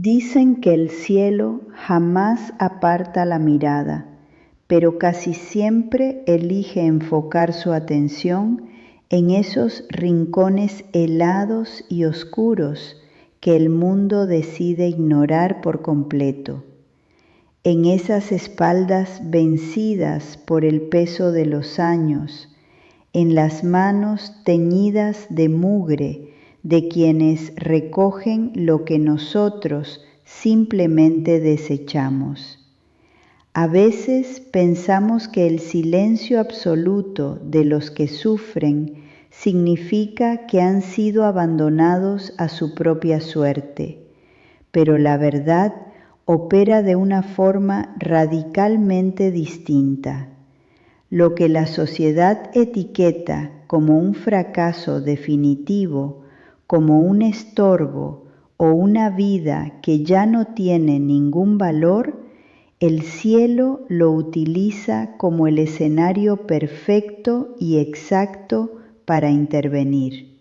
Dicen que el cielo jamás aparta la mirada, pero casi siempre elige enfocar su atención en esos rincones helados y oscuros que el mundo decide ignorar por completo, en esas espaldas vencidas por el peso de los años, en las manos teñidas de mugre de quienes recogen lo que nosotros simplemente desechamos. A veces pensamos que el silencio absoluto de los que sufren significa que han sido abandonados a su propia suerte, pero la verdad opera de una forma radicalmente distinta. Lo que la sociedad etiqueta como un fracaso definitivo, como un estorbo o una vida que ya no tiene ningún valor, el cielo lo utiliza como el escenario perfecto y exacto para intervenir.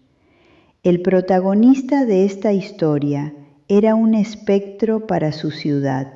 El protagonista de esta historia era un espectro para su ciudad,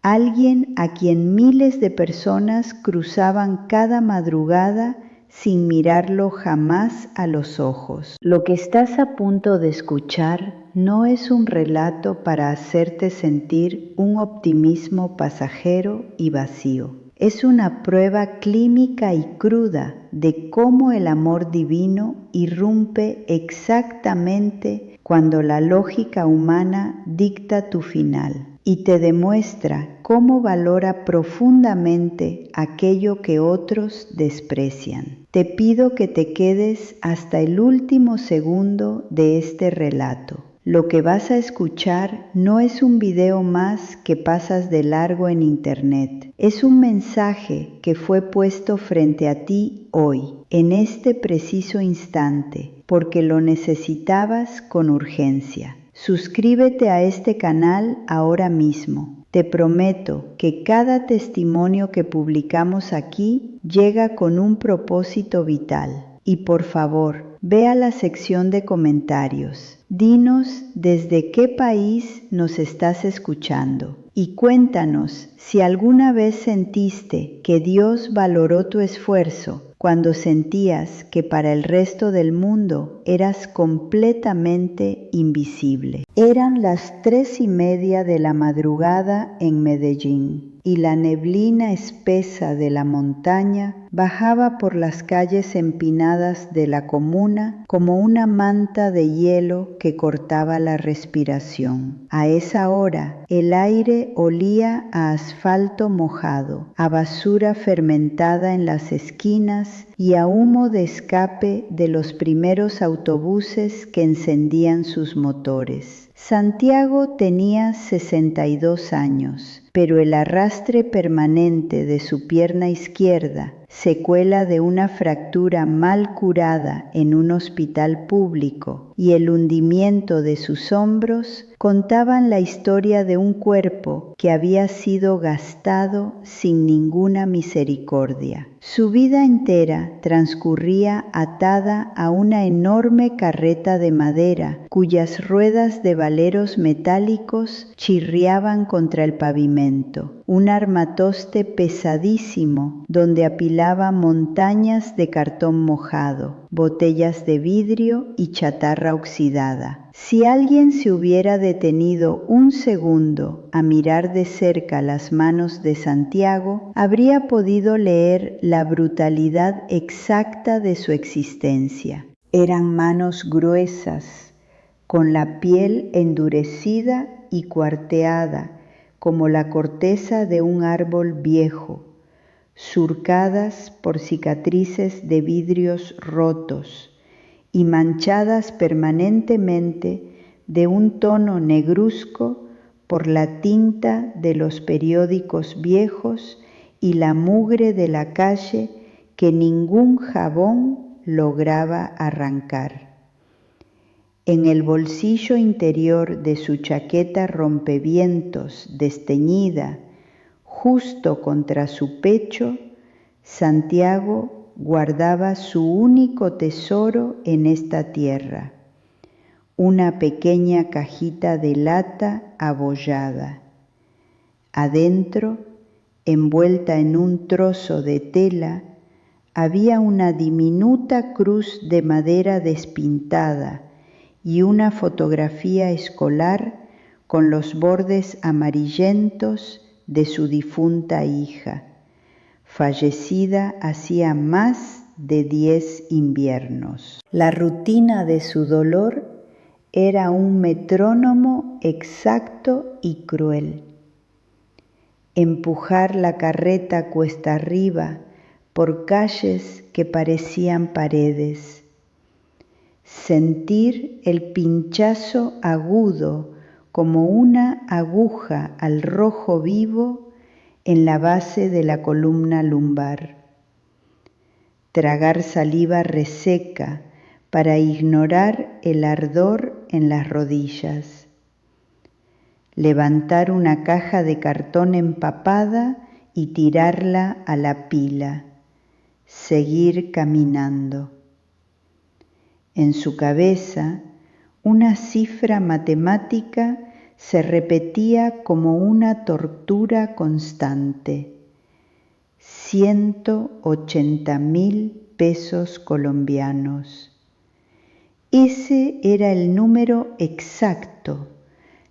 alguien a quien miles de personas cruzaban cada madrugada sin mirarlo jamás a los ojos. Lo que estás a punto de escuchar no es un relato para hacerte sentir un optimismo pasajero y vacío. Es una prueba clínica y cruda de cómo el amor divino irrumpe exactamente cuando la lógica humana dicta tu final y te demuestra cómo valora profundamente aquello que otros desprecian. Te pido que te quedes hasta el último segundo de este relato. Lo que vas a escuchar no es un video más que pasas de largo en internet. Es un mensaje que fue puesto frente a ti hoy, en este preciso instante, porque lo necesitabas con urgencia. Suscríbete a este canal ahora mismo. Te prometo que cada testimonio que publicamos aquí llega con un propósito vital. Y por favor, ve a la sección de comentarios. Dinos desde qué país nos estás escuchando y cuéntanos si alguna vez sentiste que Dios valoró tu esfuerzo cuando sentías que para el resto del mundo eras completamente invisible. Eran las 3:30 de la madrugada en Medellín y la neblina espesa de la montaña bajaba por las calles empinadas de la comuna como una manta de hielo que cortaba la respiración. A esa hora, el aire olía a asfalto mojado, a basura fermentada en las esquinas y a humo de escape de los primeros autobuses que encendían sus motores. Santiago tenía 62 años, pero el arrastre permanente de su pierna izquierda, secuela de una fractura mal curada en un hospital público, y el hundimiento de sus hombros contaban la historia de un cuerpo que había sido gastado sin ninguna misericordia. Su vida entera transcurría atada a una enorme carreta de madera cuyas ruedas de valeros metálicos chirriaban contra el pavimento, un armatoste pesadísimo donde apilaba montañas de cartón mojado, botellas de vidrio y chatarra oxidada. Si alguien se hubiera detenido un segundo a mirar de cerca las manos de Santiago, habría podido leer la brutalidad exacta de su existencia. Eran manos gruesas, con la piel endurecida y cuarteada como la corteza de un árbol viejo, surcadas por cicatrices de vidrios rotos y manchadas permanentemente de un tono negruzco por la tinta de los periódicos viejos y la mugre de la calle que ningún jabón lograba arrancar. En el bolsillo interior de su chaqueta rompevientos desteñida, justo contra su pecho, Santiago guardaba su único tesoro en esta tierra, una pequeña cajita de lata abollada. Adentro, envuelta en un trozo de tela, había una diminuta cruz de madera despintada y una fotografía escolar con los bordes amarillentos de su difunta hija, fallecida hacía más de 10 inviernos. La rutina de su dolor era un metrónomo exacto y cruel. Empujar la carreta cuesta arriba por calles que parecían paredes. Sentir el pinchazo agudo como una aguja al rojo vivo en la base de la columna lumbar. Tragar saliva reseca para ignorar el ardor en las rodillas. Levantar una caja de cartón empapada y tirarla a la pila. Seguir caminando. En su cabeza, una cifra matemática se repetía como una tortura constante. 180.000 pesos colombianos. Ese era el número exacto,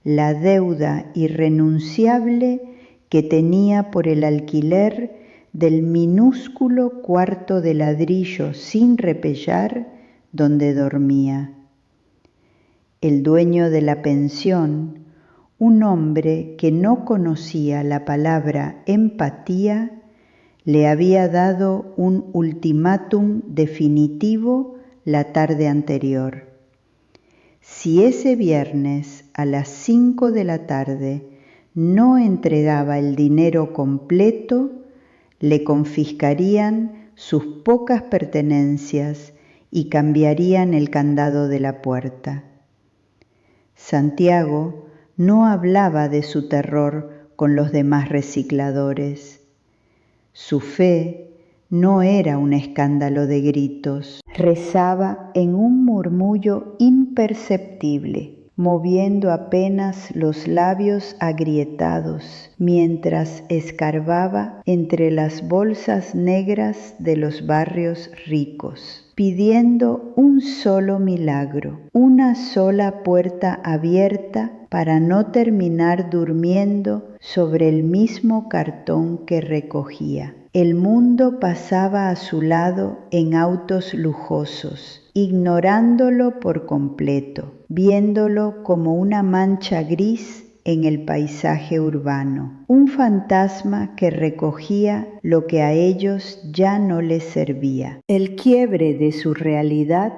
la deuda irrenunciable que tenía por el alquiler del minúsculo cuarto de ladrillo sin repellar donde dormía. El dueño de la pensión, un hombre que no conocía la palabra empatía, le había dado un ultimátum definitivo la tarde anterior. Si ese viernes a las 5 de la tarde no entregaba el dinero completo, le confiscarían sus pocas pertenencias y cambiarían el candado de la puerta. Santiago no hablaba de su terror con los demás recicladores. Su fe no era un escándalo de gritos. Rezaba en un murmullo imperceptible, moviendo apenas los labios agrietados, mientras escarbaba entre las bolsas negras de los barrios ricos, pidiendo un solo milagro, una sola puerta abierta para no terminar durmiendo sobre el mismo cartón que recogía. El mundo pasaba a su lado en autos lujosos, ignorándolo por completo, viéndolo como una mancha gris en el paisaje urbano, un fantasma que recogía lo que a ellos ya no les servía. El quiebre de su realidad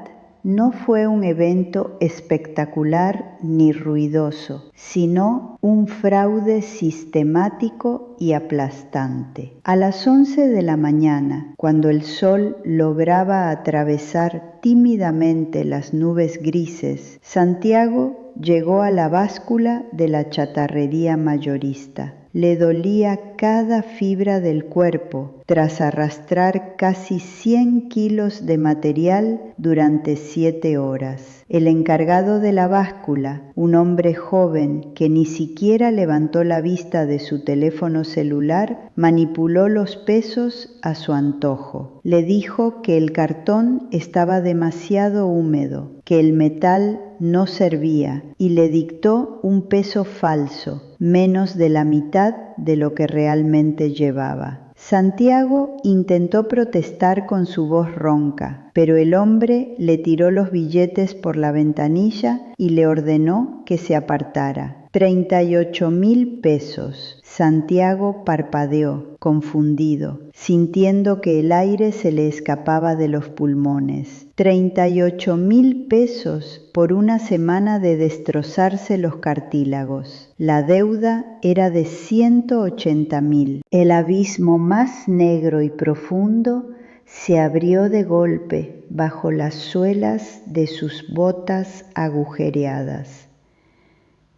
no fue un evento espectacular ni ruidoso, sino un fraude sistemático y aplastante. A las 11 de la mañana, cuando el sol lograba atravesar tímidamente las nubes grises, Santiago llegó a la báscula de la chatarrería mayorista. Le dolía cada fibra del cuerpo tras arrastrar casi 100 kilos de material durante 7 horas. El encargado de la báscula, un hombre joven que ni siquiera levantó la vista de su teléfono celular, manipuló los pesos a su antojo. Le dijo que el cartón estaba demasiado húmedo, que el metal no servía y le dictó un peso falso, menos de la mitad de lo que realmente llevaba. Santiago intentó protestar con su voz ronca, pero el hombre le tiró los billetes por la ventanilla y le ordenó que se apartara. 38.000 pesos. Santiago parpadeó, confundido, sintiendo que el aire se le escapaba de los pulmones. 38.000 pesos por una semana de destrozarse los cartílagos. La deuda era de 180.000. El abismo más negro y profundo se abrió de golpe bajo las suelas de sus botas agujereadas.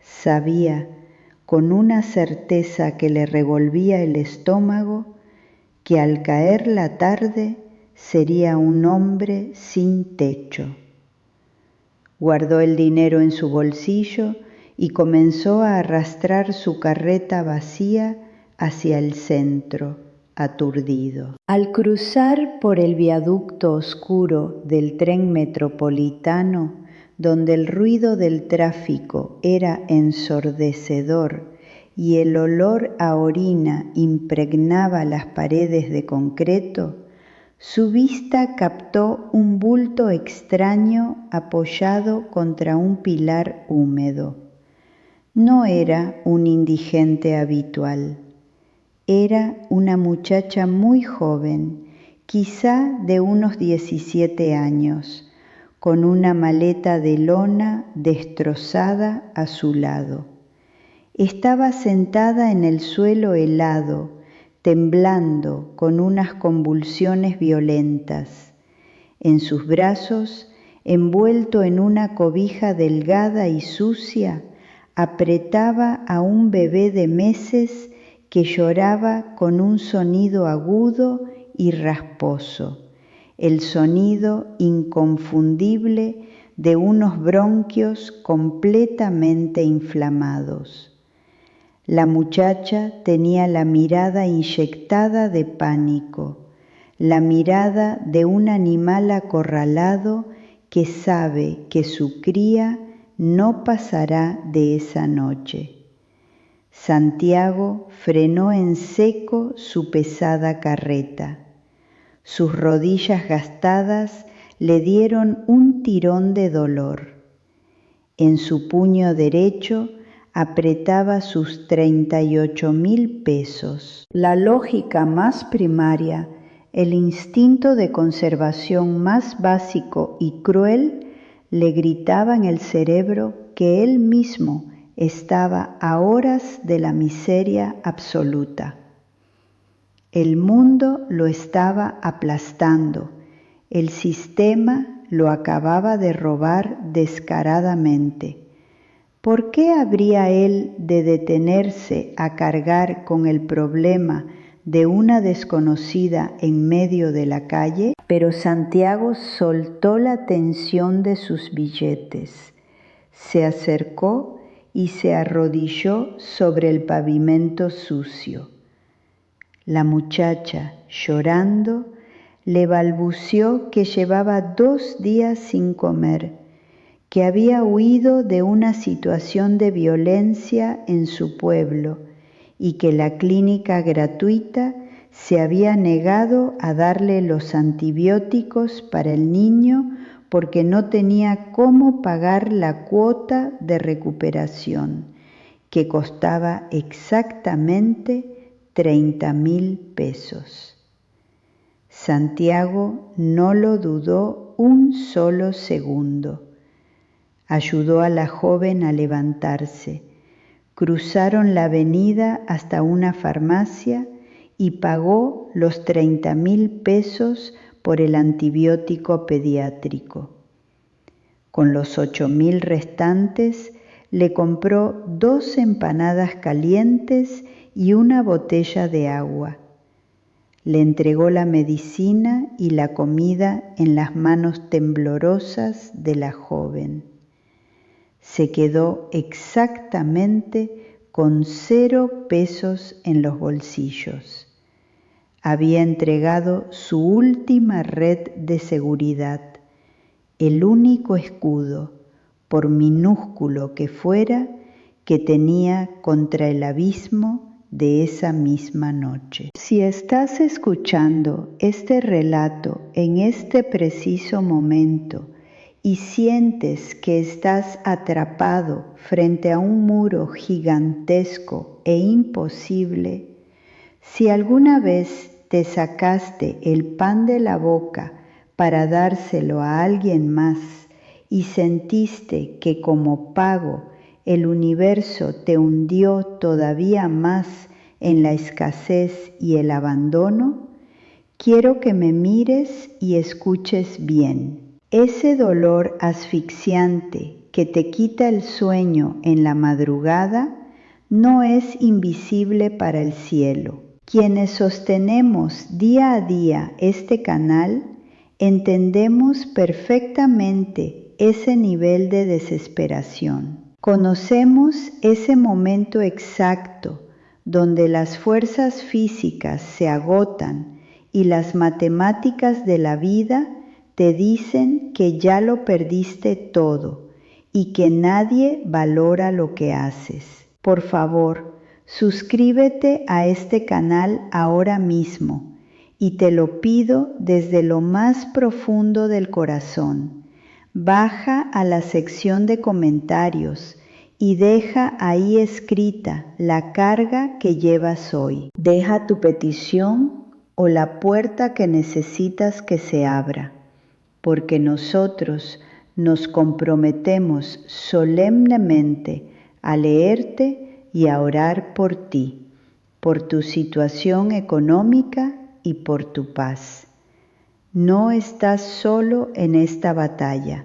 Sabía, con una certeza que le revolvía el estómago, que al caer la tarde sería un hombre sin techo. Guardó el dinero en su bolsillo y comenzó a arrastrar su carreta vacía hacia el centro, aturdido. Al cruzar por el viaducto oscuro del tren metropolitano, donde el ruido del tráfico era ensordecedor y el olor a orina impregnaba las paredes de concreto, su vista captó un bulto extraño apoyado contra un pilar húmedo. No era un indigente habitual. Era una muchacha muy joven, quizá de unos 17 años, con una maleta de lona destrozada a su lado. Estaba sentada en el suelo helado, temblando con unas convulsiones violentas. En sus brazos, envuelto en una cobija delgada y sucia, apretaba a un bebé de meses que lloraba con un sonido agudo y rasposo, el sonido inconfundible de unos bronquios completamente inflamados. La muchacha tenía la mirada inyectada de pánico, la mirada de un animal acorralado que sabe que su cría no pasará de esa noche. Santiago frenó en seco su pesada carreta. Sus rodillas gastadas le dieron un tirón de dolor. En su puño derecho apretaba sus 38.000 pesos. La lógica más primaria, el instinto de conservación más básico y cruel, le gritaba en el cerebro que él mismo estaba a horas de la miseria absoluta. El mundo lo estaba aplastando, el sistema lo acababa de robar descaradamente. ¿Por qué habría él de detenerse a cargar con el problema de una desconocida en medio de la calle? Pero Santiago soltó la tensión de sus billetes, se acercó y se arrodilló sobre el pavimento sucio. La muchacha, llorando, le balbuceó que llevaba 2 días sin comer, que había huido de una situación de violencia en su pueblo y que la clínica gratuita se había negado a darle los antibióticos para el niño porque no tenía cómo pagar la cuota de recuperación, que costaba exactamente 30.000 pesos. Santiago no lo dudó un solo segundo. Ayudó a la joven a levantarse. Cruzaron la avenida hasta una farmacia y pagó los 30.000 pesos por el antibiótico pediátrico. Con los 8.000 restantes le compró 2 empanadas calientes y una botella de agua. Le entregó la medicina y la comida en las manos temblorosas de la joven. Se quedó exactamente con 0 pesos en los bolsillos. Había entregado su última red de seguridad, el único escudo, por minúsculo que fuera, que tenía contra el abismo de esa misma noche. Si estás escuchando este relato en este preciso momento y sientes que estás atrapado frente a un muro gigantesco e imposible, si alguna vez te sacaste el pan de la boca para dárselo a alguien más y sentiste que como pago el universo te hundió todavía más en la escasez y el abandono, quiero que me mires y escuches bien. Ese dolor asfixiante que te quita el sueño en la madrugada no es invisible para el cielo. Quienes sostenemos día a día este canal entendemos perfectamente ese nivel de desesperación. Conocemos ese momento exacto donde las fuerzas físicas se agotan y las matemáticas de la vida te dicen que ya lo perdiste todo y que nadie valora lo que haces. Por favor, suscríbete a este canal ahora mismo y te lo pido desde lo más profundo del corazón. Baja a la sección de comentarios y deja ahí escrita la carga que llevas hoy. Deja tu petición o la puerta que necesitas que se abra, porque nosotros nos comprometemos solemnemente a leerte y a orar por ti, por tu situación económica y por tu paz. No estás solo en esta batalla,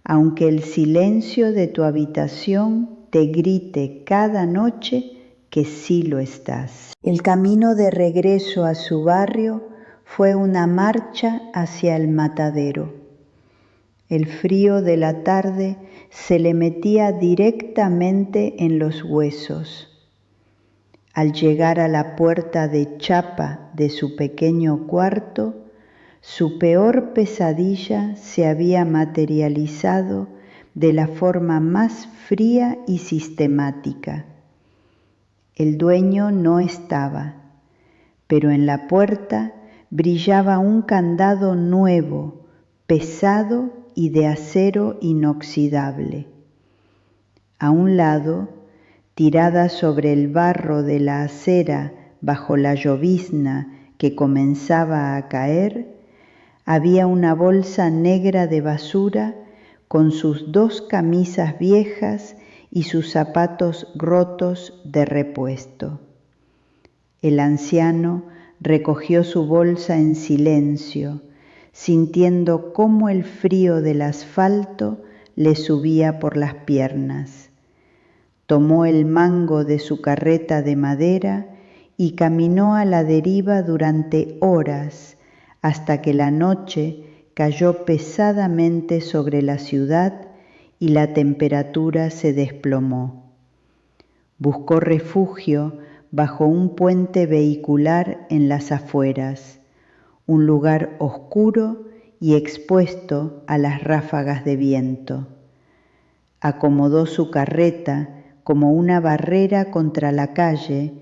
aunque el silencio de tu habitación te grite cada noche que sí lo estás. El camino de regreso a su barrio fue una marcha hacia el matadero. El frío de la tarde se le metía directamente en los huesos. Al llegar a la puerta de chapa de su pequeño cuarto, su peor pesadilla se había materializado de la forma más fría y sistemática. El dueño no estaba, pero en la puerta brillaba un candado nuevo, pesado y de acero inoxidable. A un lado, tirada sobre el barro de la acera bajo la llovizna que comenzaba a caer, había una bolsa negra de basura con sus 2 camisas viejas y sus zapatos rotos de repuesto. El anciano recogió su bolsa en silencio, sintiendo cómo el frío del asfalto le subía por las piernas. Tomó el mango de su carreta de madera y caminó a la deriva durante horas, hasta que la noche cayó pesadamente sobre la ciudad y la temperatura se desplomó. Buscó refugio bajo un puente vehicular en las afueras, un lugar oscuro y expuesto a las ráfagas de viento. Acomodó su carreta como una barrera contra la calle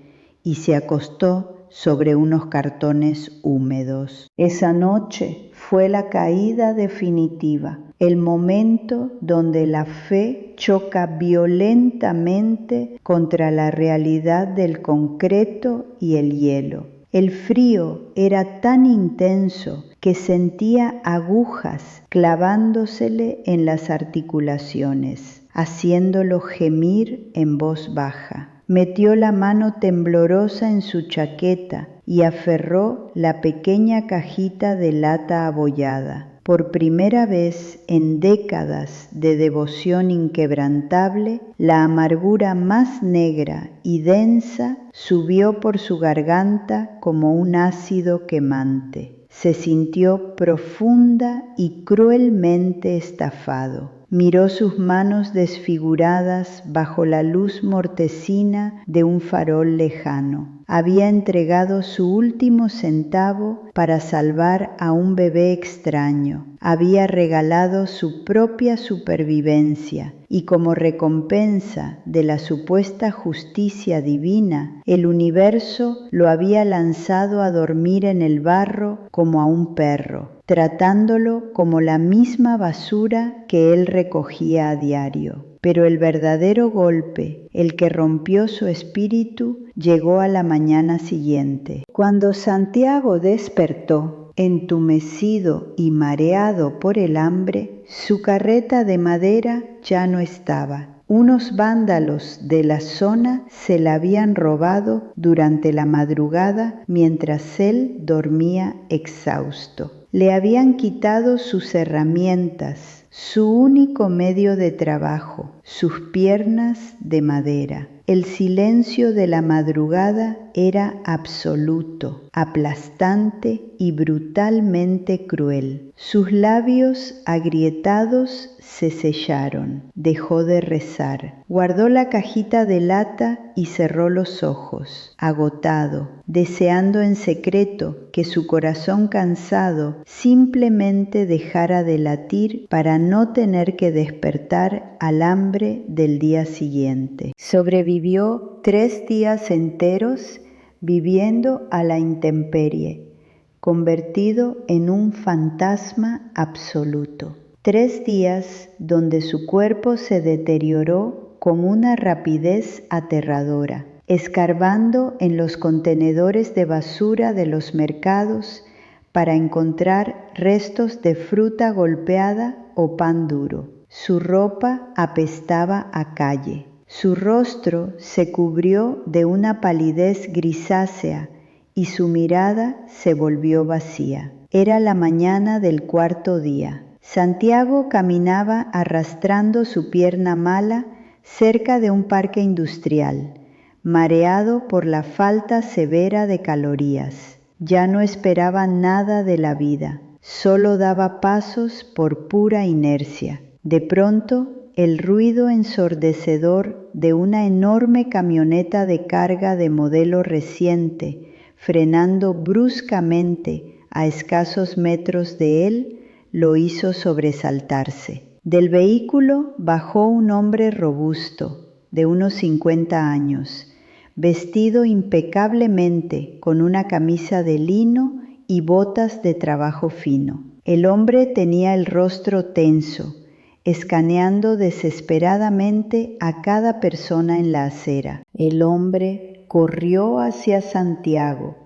y se acostó sobre unos cartones húmedos. Esa noche fue la caída definitiva, el momento donde la fe choca violentamente contra la realidad del concreto y el hielo. El frío era tan intenso que sentía agujas clavándosele en las articulaciones, haciéndolo gemir en voz baja. Metió la mano temblorosa en su chaqueta y aferró la pequeña cajita de lata abollada. Por primera vez en décadas de devoción inquebrantable, la amargura más negra y densa subió por su garganta como un ácido quemante. Se sintió profunda y cruelmente estafado. Miró sus manos desfiguradas bajo la luz mortecina de un farol lejano. Había entregado su último centavo para salvar a un bebé extraño. Había regalado su propia supervivencia y como recompensa de la supuesta justicia divina, el universo lo había lanzado a dormir en el barro como a un perro, tratándolo como la misma basura que él recogía a diario. Pero el verdadero golpe, el que rompió su espíritu, llegó a la mañana siguiente. Cuando Santiago despertó, entumecido y mareado por el hambre, su carreta de madera ya no estaba. Unos vándalos de la zona se la habían robado durante la madrugada mientras él dormía exhausto. Le habían quitado sus herramientas, su único medio de trabajo, sus piernas de madera. El silencio de la madrugada era absoluto, aplastante y brutalmente cruel. Sus labios agrietados se sellaron. Dejó de rezar. Guardó la cajita de lata y cerró los ojos, agotado, deseando en secreto que su corazón cansado simplemente dejara de latir para no tener que despertar al hambre del día siguiente. Sobrevivió 3 días enteros viviendo a la intemperie, convertido en un fantasma absoluto. 3 días donde su cuerpo se deterioró con una rapidez aterradora, escarbando en los contenedores de basura de los mercados para encontrar restos de fruta golpeada o pan duro. Su ropa apestaba a calle. Su rostro se cubrió de una palidez grisácea y su mirada se volvió vacía. Era la mañana del 4.º día. Santiago caminaba arrastrando su pierna mala cerca de un parque industrial, mareado por la falta severa de calorías. Ya no esperaba nada de la vida, solo daba pasos por pura inercia. De pronto, el ruido ensordecedor de una enorme camioneta de carga de modelo reciente, frenando bruscamente a escasos metros de él, lo hizo sobresaltarse. Del vehículo bajó un hombre robusto, de unos 50 años, vestido impecablemente con una camisa de lino y botas de trabajo fino. El hombre tenía el rostro tenso, escaneando desesperadamente a cada persona en la acera. El hombre corrió hacia Santiago.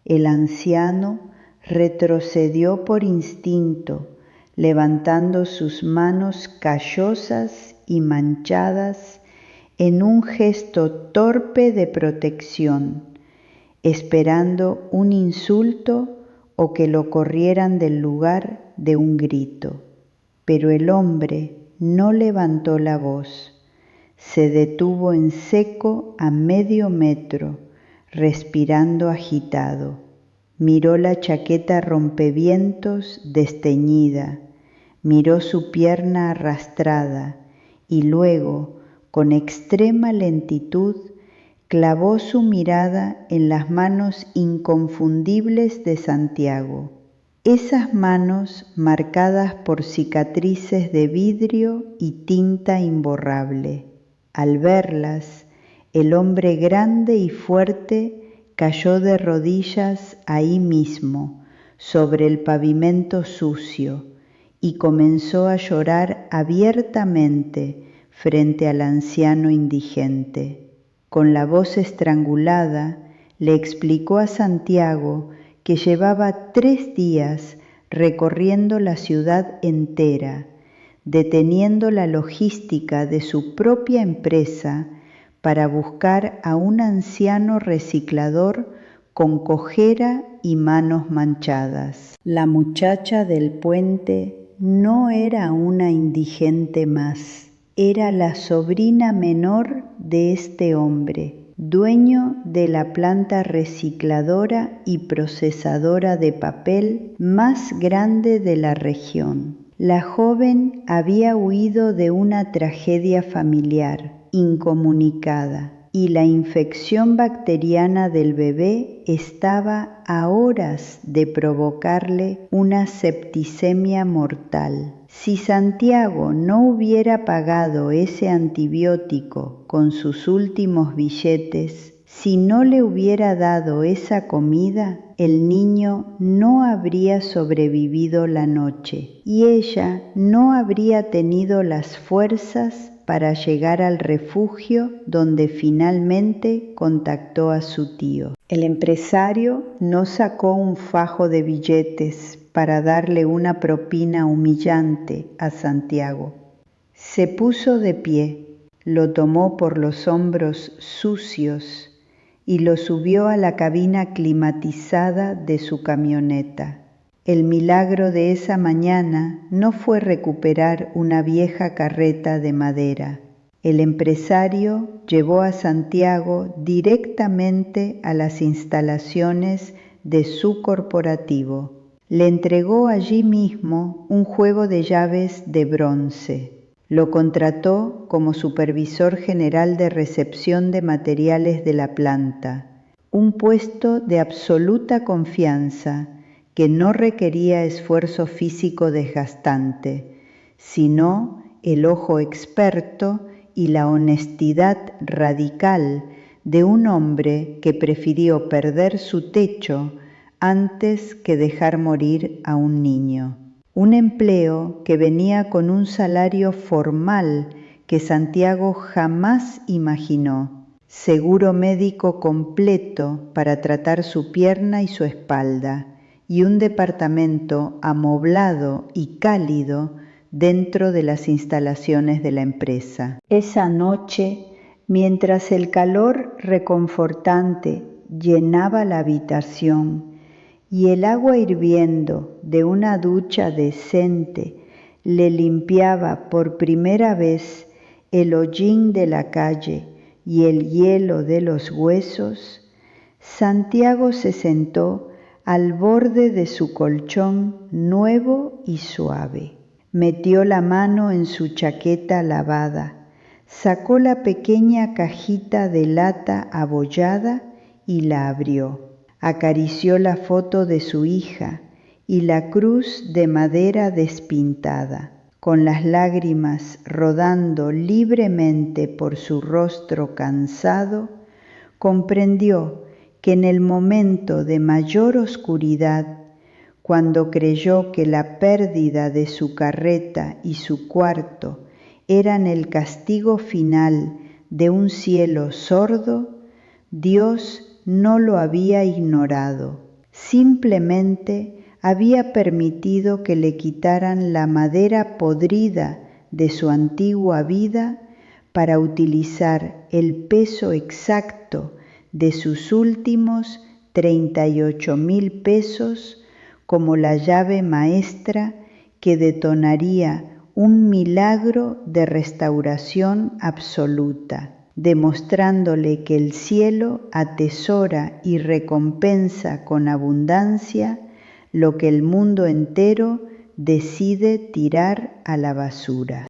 El anciano retrocedió por instinto, levantando sus manos callosas y manchadas en un gesto torpe de protección, esperando un insulto o que lo corrieran del lugar de un grito. Pero el hombre no levantó la voz. Se detuvo en seco a medio metro, respirando agitado. Miró la chaqueta rompevientos desteñida, miró su pierna arrastrada y luego, con extrema lentitud, clavó su mirada en las manos inconfundibles de Santiago. Esas manos marcadas por cicatrices de vidrio y tinta imborrable. Al verlas, el hombre grande y fuerte cayó de rodillas ahí mismo, sobre el pavimento sucio, y comenzó a llorar abiertamente frente al anciano indigente. Con la voz estrangulada, le explicó a Santiago que llevaba 3 días recorriendo la ciudad entera, deteniendo la logística de su propia empresa para buscar a un anciano reciclador con cojera y manos manchadas. La muchacha del puente no era una indigente más, era la sobrina menor de este hombre, dueño de la planta recicladora y procesadora de papel más grande de la región. La joven había huido de una tragedia familiar, incomunicada, y la infección bacteriana del bebé estaba a horas de provocarle una septicemia mortal. Si Santiago no hubiera pagado ese antibiótico con sus últimos billetes, si no le hubiera dado esa comida, el niño no habría sobrevivido la noche y ella no habría tenido las fuerzas para llegar al refugio donde finalmente contactó a su tío. El empresario no sacó un fajo de billetes para darle una propina humillante a Santiago. Se puso de pie, lo tomó por los hombros sucios y lo subió a la cabina climatizada de su camioneta. El milagro de esa mañana no fue recuperar una vieja carreta de madera. El empresario llevó a Santiago directamente a las instalaciones de su corporativo. Le entregó allí mismo un juego de llaves de bronce. Lo contrató como supervisor general de recepción de materiales de la planta, un puesto de absoluta confianza que no requería esfuerzo físico desgastante, sino el ojo experto y la honestidad radical de un hombre que prefirió perder su techo antes que dejar morir a un niño. Un empleo que venía con un salario formal que Santiago jamás imaginó, seguro médico completo para tratar su pierna y su espalda, y un departamento amoblado y cálido dentro de las instalaciones de la empresa. Esa noche, mientras el calor reconfortante llenaba la habitación y el agua hirviendo de una ducha decente le limpiaba por primera vez el hollín de la calle y el hielo de los huesos, Santiago se sentó al borde de su colchón nuevo y suave. Metió la mano en su chaqueta lavada, sacó la pequeña cajita de lata abollada y la abrió. Acarició la foto de su hija y la cruz de madera despintada. Con las lágrimas rodando libremente por su rostro cansado, comprendió que en el momento de mayor oscuridad, cuando creyó que la pérdida de su carreta y su cuarto eran el castigo final de un cielo sordo, Dios no lo había ignorado, simplemente había permitido que le quitaran la madera podrida de su antigua vida para utilizar el peso exacto de sus últimos 38,000 pesos como la llave maestra que detonaría un milagro de restauración absoluta, demostrándole que el cielo atesora y recompensa con abundancia lo que el mundo entero decide tirar a la basura.